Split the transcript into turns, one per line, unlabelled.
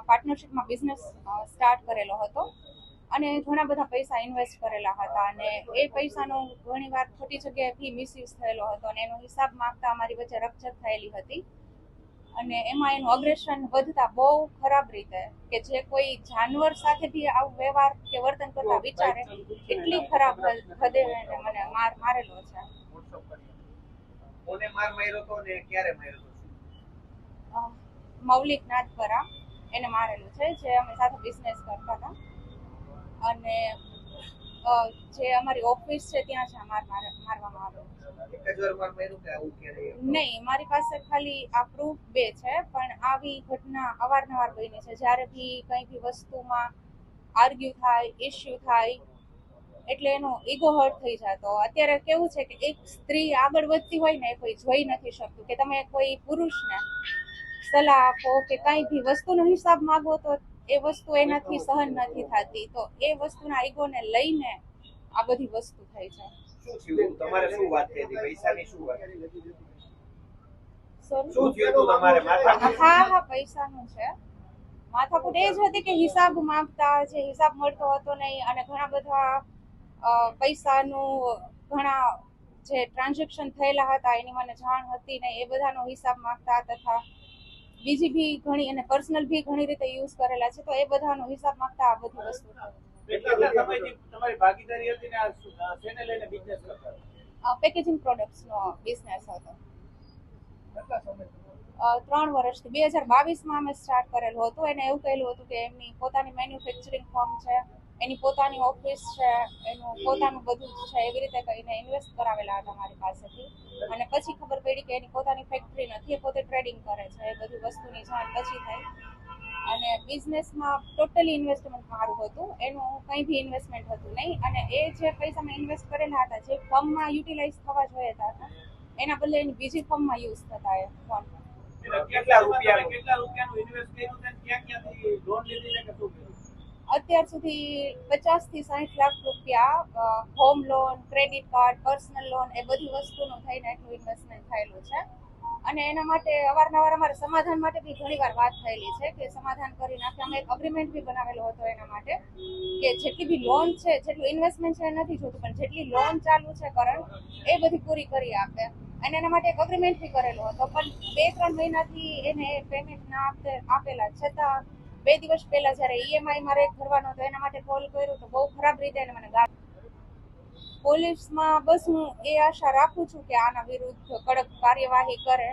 પાર્ટનરશિપમાં business start કરેલો હતો અને ઘણા બધા પૈસા ઇન્વેસ્ટ કરેલા હતા અને એ પૈસાનો ઘણીવાર ખોટી જગ્યાએ ફી મિસયુઝ થયેલો હતો અને એનો હિસાબ માંગતા અમારી વચ્ચે રકઝક થયેલી હતી અને એમાં એનું અગ્રેશન વધતા બહુ ખરાબ રીતે કે જે કોઈ જાનવર સાથે બી આવું વ્યવહાર કે વર્તન કરતા વિચારે એટલી ખરાબ હદે મને મારેલો છે.
કોને માર માર્યો તો ને ક્યારે માર્યો તો?
મૌલિક નાથપરા એને મારેલું છે, જે અમે સાથે બિઝનેસ કરતા હતા અને જે અમારી ઓફિસ છે ત્યાં જ મારવામાં આવ્યો.
એક જ વાર માર માર્યું કે આવું ક્યારે?
નહીં, મારી પાસે ખાલી આ પ્રૂફ 2 છે, પણ આવી ઘટના અવારનવાર બની છે. જ્યારે બી કંઈ બી વસ્તુમાં આર્ગ્યુ થાય, ઇશ્યુ થાય એટલે એનો ઈગો હર્ટ થઈ જતો. અત્યારે કેવું છે કે એક સ્ત્રી આગળ વધતી હોય ને એ કોઈ જોઈ નથી શકતું કે તમે કોઈ પુરુષને સલાહ આપો કે કંઈ બી વસ્તુનો હિસાબ માંગો તો એ વસ્તુ એનાથી સહન નથી થતી. તો એ વસ્તુના ઈગોને લઈને આ બધી વસ્તુ થઈ છે.
શું થયું તમારે? શું વાત થઈ હતી? પૈસાની શું વાત?
શું
થયું હતું તમારે?
હા, પૈસાનું છે. માથાકૂટ એ જ હતી કે હિસાબ માંગતા, જે હિસાબ મળતો હતો નહીં અને ઘણા બધા પૈસાનું ઘણા જે ટ્રાન્ઝેક્શન થયેલા હતા એની મને જાણ હતી નહીં, એ બધાનો હિસાબ માંગતા તથા બીજી બી ઘણી અને પર્સનલ બી ઘણી રીતે યુઝ કરેલા છે, તો એ બધાનો હિસાબ માંગતા આ બધી વસ્તુ
કેટલા સમયથી તમારી ભાગીદારી હતી ને આ શેને લઈને બિઝનેસ કરતા?
પેકેજિંગ પ્રોડક્ટ્સનો બિઝનેસ હતો.
કેટલા સમય?
3 વર્ષથી 2022માં અમે સ્ટાર્ટ કરેલું હતું. એને એવું કહેલું હતું કે એમની પોતાની મેન્યુફેક્ચરિંગ ફર્મ છે, એની પોતાની ઓફિસ છે, એનું પોતાનું બધું જ છે, એવી રીતે કહીને ઇન્વેસ્ટ કરાવેલા હતા મારી પાસેથી અને પછી ખબર પડી કે એની પોતાની ફેક્ટરી નથી, એ પોતે ટ્રેડિંગ કરે છે. એ બધી વસ્તુની જાણ પછી થઈ અને બિઝનેસમાં ટોટલી ઇન્વેસ્ટમેન્ટ મારું હતું, એનું કંઈ બી ઇન્વેસ્ટમેન્ટ હતું નહીં અને એ જે પૈસા મેં ઇન્વેસ્ટ કરેલા હતા જે ફર્મમાં યુટિલાઇઝ થવા જોઈએ હતા એના બદલે એની બીજી ફર્મમાં યુઝ થતા એ ફંડ.
કેટલા રૂપિયાનું ઇન્વેસ્ટ કર્યું છે? ક્યાંથી લોન લીધી છે કે શું કર્યું?
અત્યાર સુધી 50 થી 60 લાખ રૂપિયા home loan, credit card, personal loan એ બધી વસ્તુનું થઈને એટલું ઇન્વેસ્ટમેન્ટ થયેલું છે અને એના માટે અવારનવાર અમારે સમાધાન માટે બી ઘણીવાર વાત થયેલી છે કે સમાધાન કરી નાખે. અમે એક અગ્રીમેન્ટ બી બનાવેલો હતો એના માટે કે જેટલી બી લોન છે, જેટલું ઇન્વેસ્ટમેન્ટ છે એ નથી જોતું, પણ જેટલી લોન ચાલુ છે કરંટ એ બધી પૂરી કરી આપે અને એના માટે એક અગ્રીમેન્ટ બી કરેલો હતો. પણ 2-3 મહિનાથી એને પેમેન્ટ ના આપેલા છતાં 2 દિવસ પહેલા જ્યારે ઈએમઆઈ મારે ભરવાનો હતો એના માટે કોલ કર્યો તો બહુ ખરાબ રીતે એને મને પોલીસમાં બસ હું એ આશા રાખું છું કે આના વિરુદ્ધ કડક કાર્યવાહી કરે